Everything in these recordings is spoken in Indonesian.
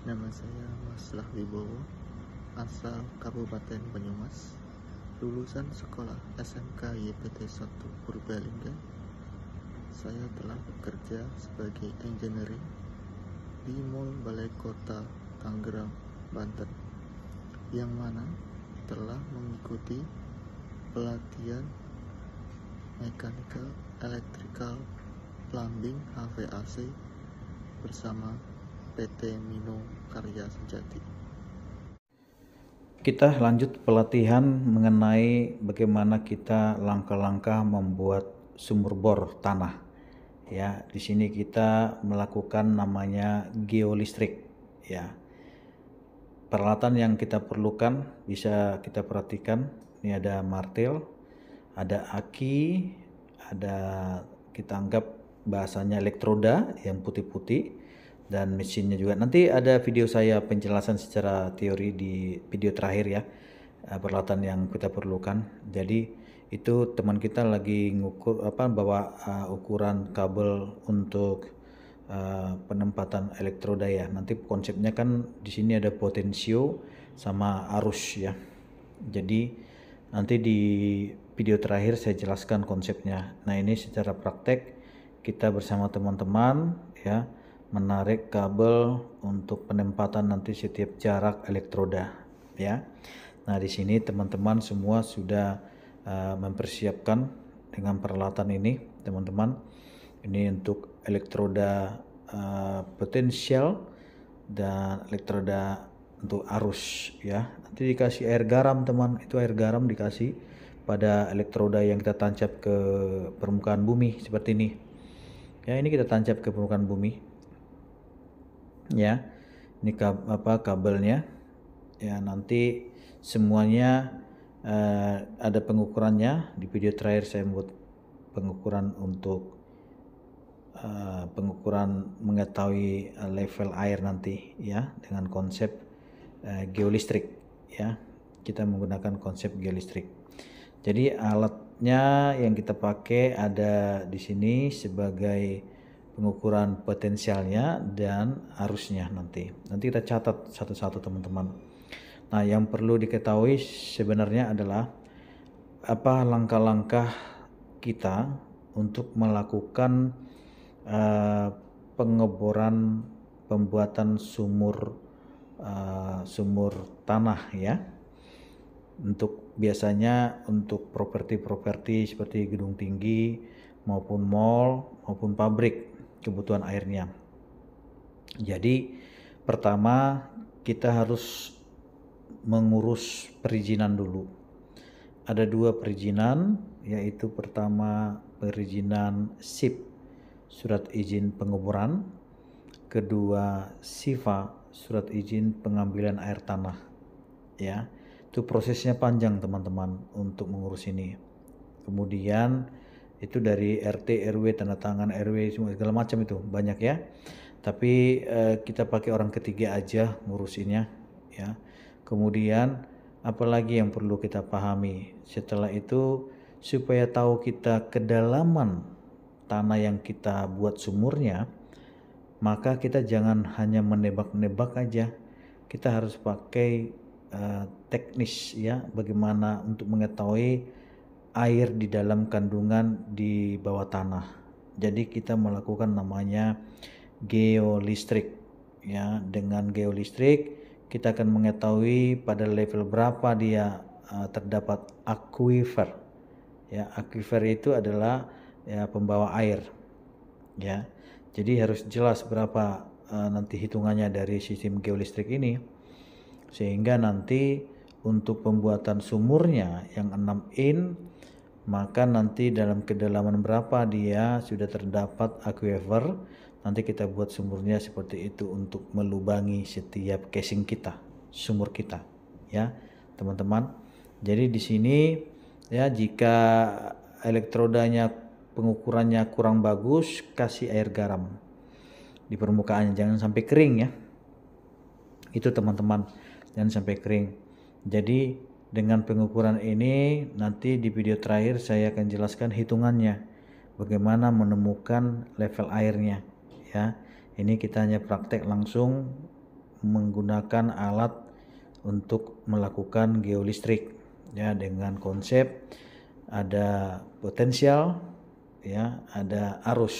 Nama saya Mas Lahwibowo, asal Kabupaten Banyumas, lulusan sekolah SMK YPT 1 Purbalingga. Saya telah bekerja sebagai engineering di Mall Balai Kota Tangerang, Banten, yang mana telah mengikuti pelatihan mechanical, electrical, plumbing, HVAC bersama PT Mino Karya Sejati. Kita lanjut pelatihan mengenai bagaimana kita langkah-langkah membuat sumur bor tanah. Ya, di sini kita melakukan namanya geolistrik. Ya, peralatan yang kita perlukan bisa kita perhatikan. Ini ada martil, ada aki, ada kita anggap bahasanya elektroda yang putih-putih, dan mesinnya juga. Nanti ada video saya penjelasan secara teori di video terakhir ya, peralatan yang kita perlukan. Jadi itu teman kita lagi ngukur bawa ukuran kabel untuk penempatan elektroda ya. Nanti konsepnya kan di sini ada potensio sama arus ya. Jadi nanti di video terakhir saya jelaskan konsepnya. Nah, ini secara praktek kita bersama teman-teman ya menarik kabel untuk penempatan nanti setiap jarak elektroda ya. Nah, di sini teman-teman semua sudah mempersiapkan dengan peralatan ini, teman-teman. Ini untuk elektroda potensial dan elektroda untuk arus ya. Nanti dikasih air garam, teman. Itu air garam dikasih pada elektroda yang kita tancap ke permukaan bumi seperti ini. Ya, ini kita tancap ke permukaan bumi. Ya, ini kabelnya ya. Nanti semuanya ada pengukurannya. Di video terakhir saya buat pengukuran untuk pengukuran mengetahui level air nanti ya, dengan konsep geolistrik ya. Kita menggunakan konsep geolistrik. Jadi alatnya yang kita pakai ada di sini sebagai pengukuran potensialnya dan arusnya nanti. Nanti kita catat satu-satu, teman-teman. Nah, yang perlu diketahui sebenarnya adalah apa langkah-langkah kita untuk melakukan pengeboran pembuatan sumur tanah ya. Untuk biasanya untuk properti-properti seperti gedung tinggi maupun mall maupun pabrik kebutuhan airnya. Jadi pertama kita harus mengurus perizinan dulu. Ada dua perizinan, yaitu pertama perizinan SIP, surat izin pengeboran, kedua SIFA, surat izin pengambilan air tanah ya. Itu prosesnya panjang, teman-teman, untuk mengurus ini. Kemudian itu dari RT, RW, tanda tangan RW, semua segala macam itu banyak ya. Tapi kita pakai orang ketiga aja ngurusinnya ya. Kemudian apalagi yang perlu kita pahami setelah itu, supaya tahu kita kedalaman tanah yang kita buat sumurnya, maka kita jangan hanya menebak-nebak aja. Kita harus pakai teknis ya, bagaimana untuk mengetahui air di dalam kandungan di bawah tanah. Jadi kita melakukan namanya geolistrik ya. Dengan geolistrik kita akan mengetahui pada level berapa dia terdapat aquifer ya. Aquifer itu adalah ya pembawa air ya. Jadi harus jelas berapa nanti hitungannya dari sistem geolistrik ini, sehingga nanti untuk pembuatan sumurnya yang 6 in, maka nanti dalam kedalaman berapa dia sudah terdapat aquifer, nanti kita buat sumurnya seperti itu untuk melubangi setiap casing kita, sumur kita ya, teman-teman. Jadi di sini ya, jika elektrodanya pengukurannya kurang bagus, kasih air garam di permukaannya, jangan sampai kering ya. Itu, teman-teman, jangan sampai kering. Jadi dengan pengukuran ini nanti di video terakhir saya akan jelaskan hitungannya, bagaimana menemukan level airnya ya. Ini kita hanya praktek langsung menggunakan alat untuk melakukan geolistrik, ya, dengan konsep ada potensial, ya, ada arus,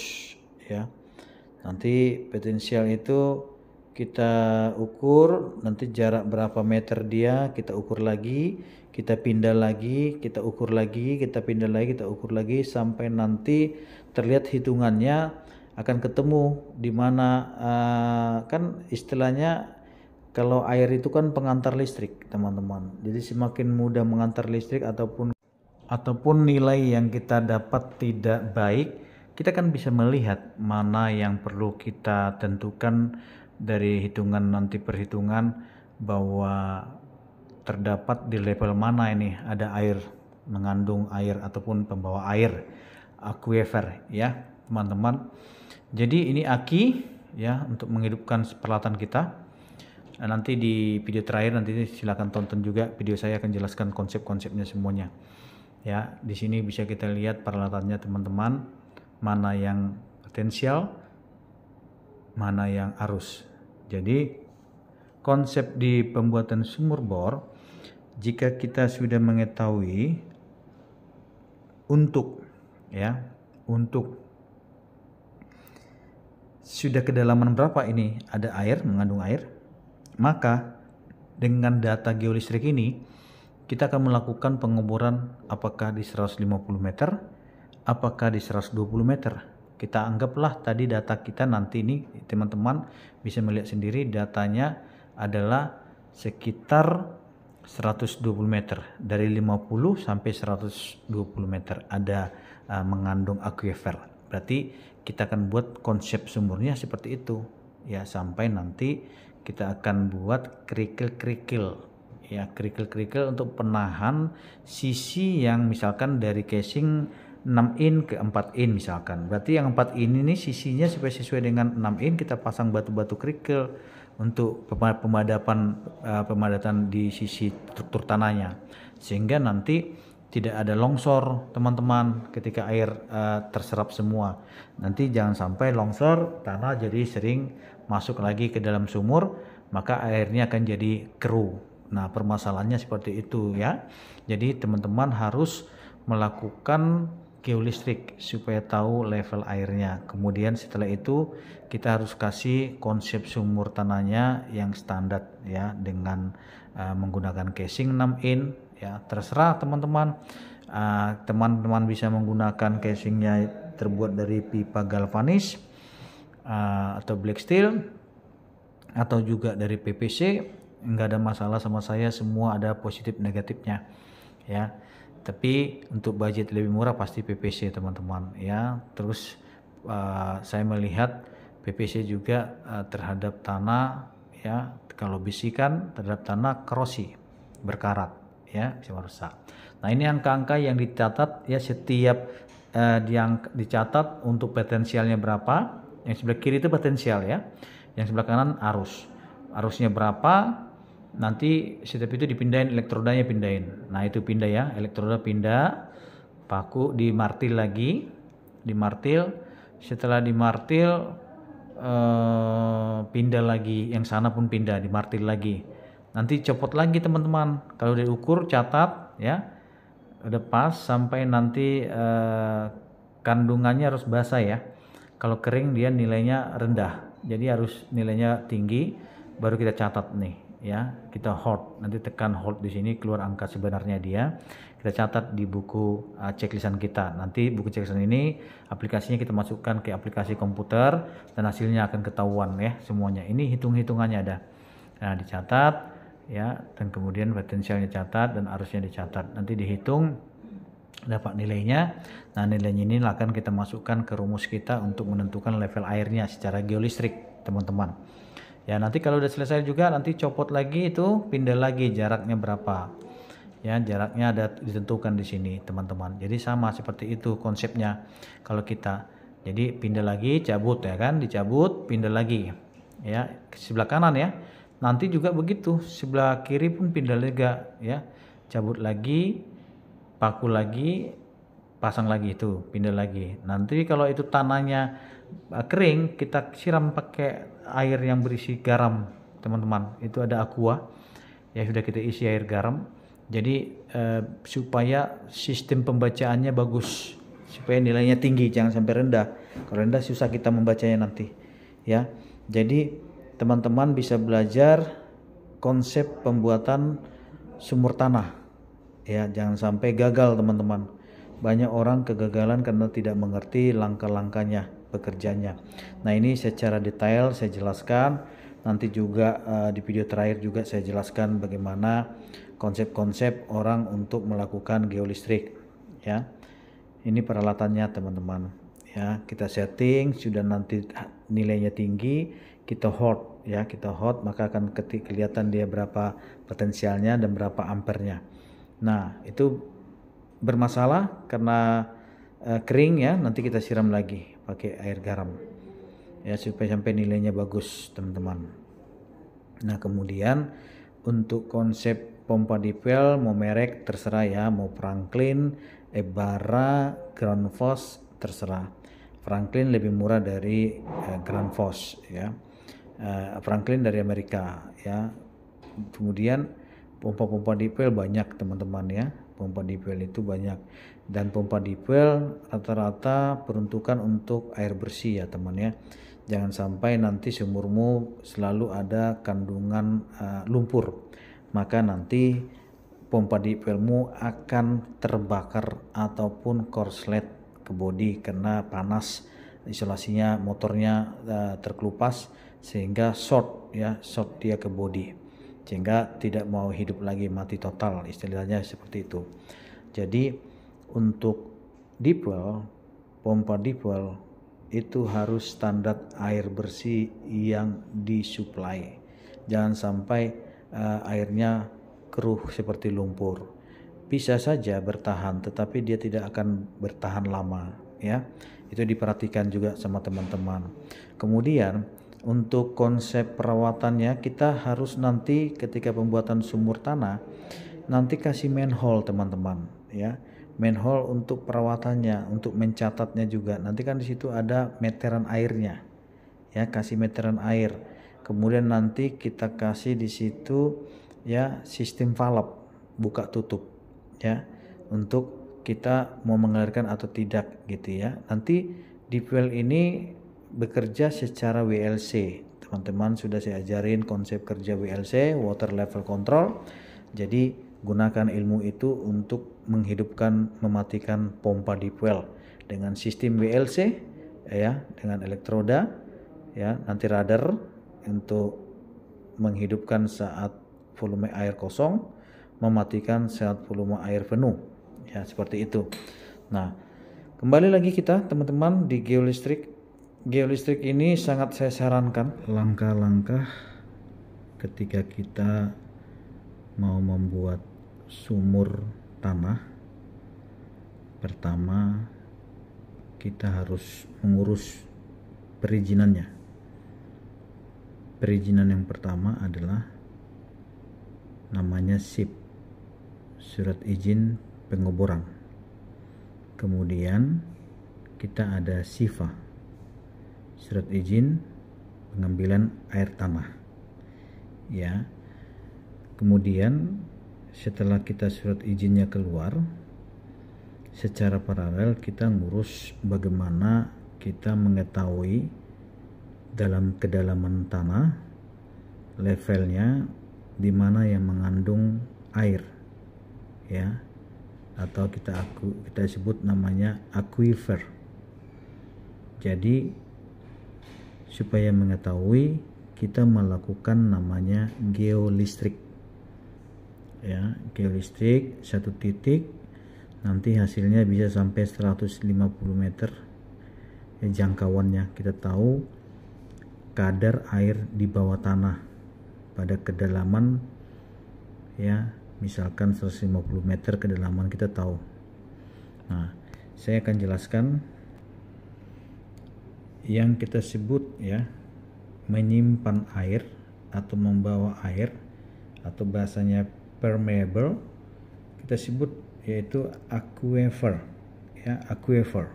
ya. Nanti potensial itu kita ukur, nanti jarak berapa meter dia kita ukur lagi, kita pindah lagi, kita ukur lagi, kita pindah lagi, kita ukur lagi, sampai nanti terlihat hitungannya akan ketemu di mana. Kan istilahnya kalau air itu kan pengantar listrik, teman-teman. Jadi semakin mudah mengantar listrik ataupun nilai yang kita dapat tidak baik, kita kan bisa melihat mana yang perlu kita tentukan dari hitungan, nanti perhitungan bahwa terdapat di level mana ini ada air, mengandung air ataupun pembawa air, aquifer, ya teman-teman. Jadi ini aki, ya, untuk menghidupkan peralatan kita. Nanti di video terakhir nanti silakan tonton juga video saya, akan jelaskan konsep-konsepnya semuanya. Ya, di sini bisa kita lihat peralatannya teman-teman, mana yang potensial, mana yang arus. Jadi konsep di pembuatan sumur bor, jika kita sudah mengetahui untuk sudah kedalaman berapa ini ada air, mengandung air, maka dengan data geolistrik ini kita akan melakukan pengeboran apakah di 150 meter, apakah di 120 meter. Kita anggaplah tadi data kita nanti ini teman-teman bisa melihat sendiri, datanya adalah sekitar 120 meter. Dari 50 sampai 120 meter ada mengandung aquifer. Berarti kita akan buat konsep sumurnya seperti itu, ya, sampai nanti kita akan buat kerikil-kerikil, ya, kerikil-kerikil untuk penahan sisi yang misalkan dari casing 6 in ke 4 in misalkan. Berarti yang 4 in ini sisinya supaya sesuai dengan 6 in, kita pasang batu-batu kerikil untuk pemadatan di sisi struktur tanahnya, sehingga nanti tidak ada longsor teman-teman ketika air terserap semua. Nanti jangan sampai longsor, tanah jadi sering masuk lagi ke dalam sumur, maka airnya akan jadi keruh. Nah, permasalahannya seperti itu, ya. Jadi teman-teman harus melakukan geolistrik supaya tahu level airnya. Kemudian setelah itu kita harus kasih konsep sumur tanahnya yang standar, ya, dengan menggunakan casing 6 in, ya, terserah teman-teman. Teman-teman bisa menggunakan casingnya terbuat dari pipa galvanis atau black steel atau juga dari PVC, nggak ada masalah sama saya, semua ada positif negatifnya, ya. Tapi untuk budget lebih murah pasti PVC teman-teman, ya. Terus saya melihat PVC juga terhadap tanah, ya, kalau bisikan terhadap tanah korosi, berkarat, ya, bisa merusak. Nah, ini angka-angka yang dicatat, ya, setiap yang dicatat untuk potensialnya berapa. Yang sebelah kiri itu potensial, ya, yang sebelah kanan arusnya berapa. Nanti setiap itu dipindahin, elektrodanya pindahin. Nah, itu pindah, ya, elektroda pindah, paku dimartil lagi, setelah dimartil pindah lagi, yang sana pun pindah, dimartil lagi. Nanti copot lagi teman-teman, kalau diukur catat, ya, udah pas sampai nanti kandungannya harus basah, ya. Kalau kering dia nilainya rendah, jadi harus nilainya tinggi, baru kita catat nih, ya. Kita hold, nanti tekan hold di sini, keluar angka sebenarnya dia, kita catat di buku checklistan kita. Nanti buku checklistan ini aplikasinya kita masukkan ke aplikasi komputer dan hasilnya akan ketahuan, ya, semuanya. Ini hitung-hitungannya ada. Nah, dicatat, ya, dan kemudian potensialnya catat dan arusnya dicatat. Nanti dihitung, dapat nilainya. Nah, nilainya ini akan kita masukkan ke rumus kita untuk menentukan level airnya secara geolistrik, teman-teman. Ya, nanti kalau udah selesai juga nanti copot lagi itu, pindah lagi jaraknya berapa. Ya, jaraknya ada ditentukan di sini, teman-teman. Jadi sama seperti itu konsepnya. Kalau kita jadi pindah lagi, cabut, ya kan, dicabut, pindah lagi, ya, ke sebelah kanan, ya. Nanti juga begitu, sebelah kiri pun pindah juga, ya. Cabut lagi, paku lagi, pasang lagi, itu pindah lagi. Nanti kalau itu tanahnya kering, kita siram pakai air yang berisi garam, teman-teman, itu ada aqua ya, sudah kita isi air garam. Jadi supaya sistem pembacaannya bagus, supaya nilainya tinggi, jangan sampai rendah. Kalau rendah susah kita membacanya nanti ya. Jadi teman-teman bisa belajar konsep pembuatan sumur tanah ya, jangan sampai gagal teman-teman. Banyak orang kegagalan karena tidak mengerti langkah-langkahnya bekerjanya. Nah, ini secara detail saya jelaskan. Nanti juga di video terakhir juga saya jelaskan bagaimana konsep-konsep orang untuk melakukan geolistrik ya. Ini peralatannya teman-teman ya. Kita setting, sudah nanti nilainya tinggi, kita hot ya, kita hot, maka akan kelihatan dia berapa potensialnya dan berapa ampernya. Nah, itu bermasalah karena kering ya, nanti kita siram lagi pakai air garam ya, supaya sampai nilainya bagus teman-teman. Nah, kemudian untuk konsep pompa deep well mau merek terserah ya, mau Franklin, Ebara, Grundfos terserah. Franklin lebih murah dari Grundfos ya. Franklin dari Amerika ya. Kemudian pompa-pompa deep well banyak teman-teman ya. Pompa deep well itu banyak, dan pompa deep well rata-rata peruntukan untuk air bersih ya teman ya. Jangan sampai nanti sumurmu selalu ada kandungan lumpur, maka nanti pompa deep wellmu akan terbakar ataupun korslet ke bodi karena panas, isolasinya motornya terkelupas sehingga short ya, short dia ke bodi, sehingga tidak mau hidup lagi, mati total istilahnya seperti itu. Jadi untuk deep well, pompa deep well itu harus standar air bersih yang disuplai. Jangan sampai airnya keruh seperti lumpur. Bisa saja bertahan, tetapi dia tidak akan bertahan lama ya. Itu diperhatikan juga sama teman-teman. Kemudian untuk konsep perawatannya, kita harus nanti ketika pembuatan sumur tanah nanti kasih manhole teman-teman ya. Manhole untuk perawatannya, untuk mencatatnya juga. Nanti kan di situ ada meteran airnya ya, kasih meteran air. Kemudian nanti kita kasih di situ ya sistem valve buka tutup ya, untuk kita mau mengalirkan atau tidak gitu ya. Nanti deep well ini bekerja secara WLC. Teman-teman sudah saya ajarin konsep kerja WLC, water level control. Jadi gunakan ilmu itu untuk menghidupkan, mematikan pompa deep well dengan sistem WLC ya, dengan elektroda ya, nanti radar untuk menghidupkan saat volume air kosong, mematikan saat volume air penuh ya, seperti itu. Nah, kembali lagi kita teman-teman di geolistrik. Geolistrik ini sangat saya sarankan langkah-langkah ketika kita mau membuat sumur tanah. Pertama, kita harus mengurus perizinannya. Perizinan yang pertama adalah namanya SIP, surat izin pengeboran. Kemudian kita ada SIFA, surat izin pengambilan air tanah ya. Kemudian setelah kita surat izinnya keluar, secara paralel kita ngurus bagaimana kita mengetahui dalam kedalaman tanah levelnya di mana yang mengandung air ya, atau kita sebut namanya aquifer. Jadi supaya mengetahui, kita melakukan namanya geolistrik ya. Geolistrik satu titik nanti hasilnya bisa sampai 150 meter ya, jangkauannya. Kita tahu kadar air di bawah tanah pada kedalaman ya, misalkan 150 meter kedalaman kita tahu. Nah, saya akan jelaskan yang kita sebut ya menyimpan air atau membawa air, atau bahasanya permeable, kita sebut yaitu aquifer ya, aquifer.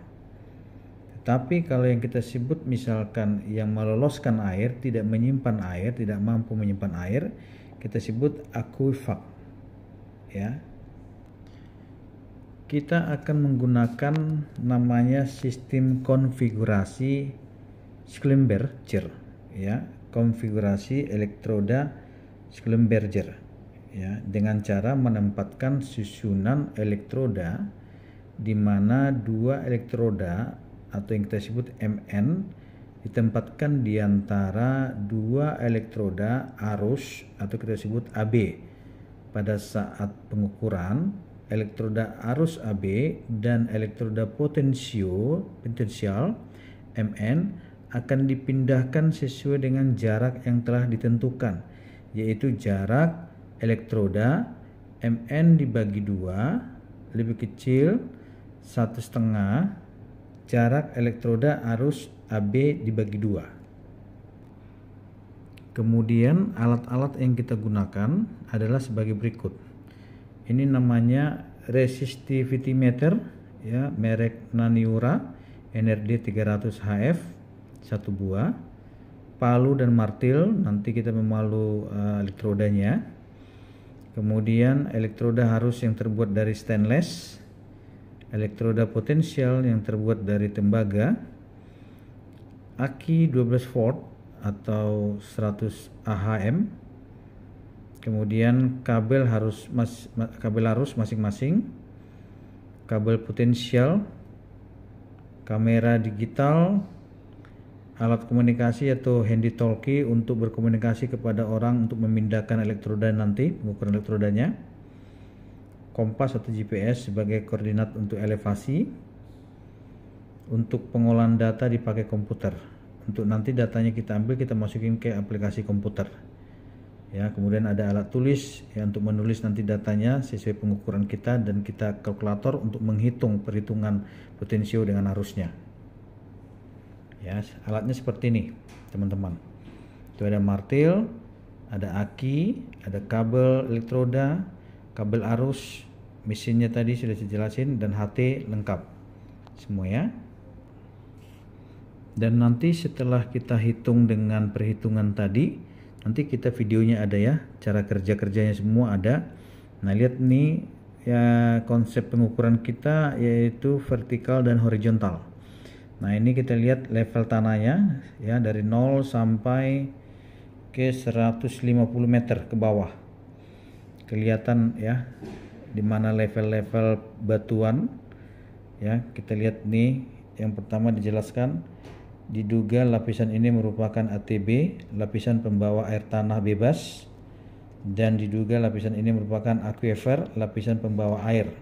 Tapi kalau yang kita sebut misalkan yang meloloskan air, tidak menyimpan air, tidak mampu menyimpan air, kita sebut akuifak. Ya. Kita akan menggunakan namanya sistem konfigurasi Schlumberger, ya, konfigurasi elektroda Schlumberger, ya, dengan cara menempatkan susunan elektroda di mana dua elektroda atau yang kita sebut MN ditempatkan di antara dua elektroda arus atau kita sebut AB. Pada saat pengukuran, elektroda arus AB dan elektroda potensial MN akan dipindahkan sesuai dengan jarak yang telah ditentukan, yaitu jarak elektroda MN dibagi 2 lebih kecil 1,5 jarak elektroda arus AB dibagi 2. Kemudian alat-alat yang kita gunakan adalah sebagai berikut. Ini namanya resistivity meter, ya, merek Naniura NRD 300 HF, 1 buah. Palu dan martil, nanti kita memalu elektrodanya. Kemudian elektroda arus yang terbuat dari stainless, elektroda potensial yang terbuat dari tembaga, aki 12 volt atau 100 AHM, kemudian kabel arus masing-masing, kabel potensial, kamera digital, alat komunikasi atau handy talkie untuk berkomunikasi kepada orang untuk memindahkan elektroda nanti, pengukuran elektrodanya, kompas atau GPS sebagai koordinat untuk elevasi. Untuk pengolahan data dipakai komputer. Untuk nanti datanya kita ambil, kita masukin ke aplikasi komputer. Ya, kemudian ada alat tulis ya untuk menulis nanti datanya sesuai pengukuran kita, dan kita kalkulator untuk menghitung perhitungan potensio dengan arusnya. Ya, alatnya seperti ini, teman-teman. Itu ada martil, ada aki, ada kabel elektroda, kabel arus, mesinnya tadi sudah saya jelasin, dan HT lengkap semua ya. Dan nanti setelah kita hitung dengan perhitungan tadi, nanti kita videonya ada ya, cara kerja-kerjanya semua ada. Nah, lihat nih ya, konsep pengukuran kita yaitu vertikal dan horizontal. Nah, ini kita lihat level tanahnya ya, dari 0 sampai ke 150 meter ke bawah. Kelihatan ya di mana level-level batuan ya. Kita lihat nih, yang pertama dijelaskan, diduga lapisan ini merupakan ATB, lapisan pembawa air tanah bebas, dan diduga lapisan ini merupakan aquifer, lapisan pembawa air.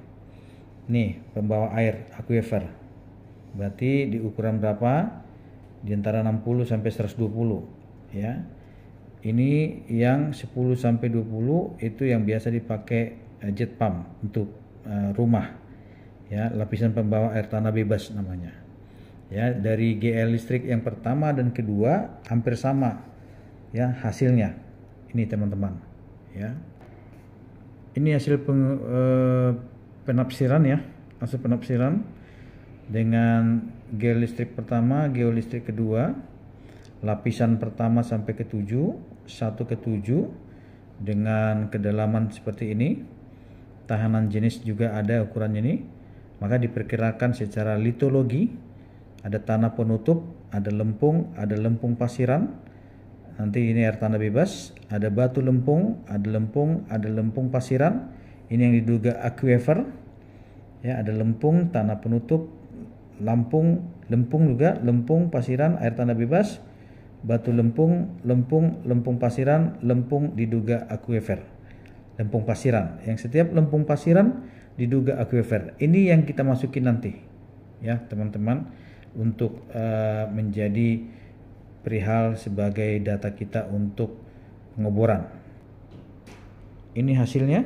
Nih, pembawa air aquifer. Berarti di ukuran berapa? Di antara 60 sampai 120 ya. Ini yang 10 sampai 20 itu yang biasa dipakai jet pump untuk rumah. Ya, lapisan pembawa air tanah bebas namanya. Ya, dari GL listrik yang pertama dan kedua hampir sama ya hasilnya. Ini teman-teman ya. Ini hasil penafsiran ya, hasil penafsiran dengan geolistrik pertama, geolistrik kedua, lapisan pertama sampai ke 7, 1 ke 7 dengan kedalaman seperti ini. Tahanan jenis juga ada ukurannya ini. Maka diperkirakan secara litologi ada tanah penutup, ada lempung pasiran. Nanti ini air tanah bebas, ada batu lempung, ada lempung pasiran. Ini yang diduga aquifer. Ya, ada lempung, tanah penutup, lempung juga, lempung pasiran, air tanah bebas, batu lempung pasiran, lempung diduga aquifer. Lempung pasiran. Yang setiap lempung pasiran diduga aquifer. Ini yang kita masukin nanti. Ya, teman-teman, untuk menjadi perihal sebagai data kita untuk pengeboran. Ini hasilnya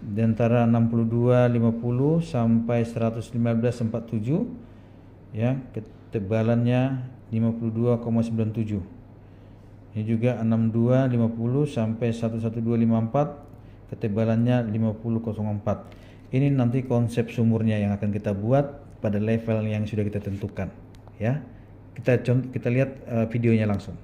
di antara 6250 sampai 11547 ya, ketebalannya 52,97. Ini juga 6250 sampai 11254, ketebalannya 50,04. Ini nanti konsep sumurnya yang akan kita buat pada level yang sudah kita tentukan. ya. Kita lihat videonya langsung.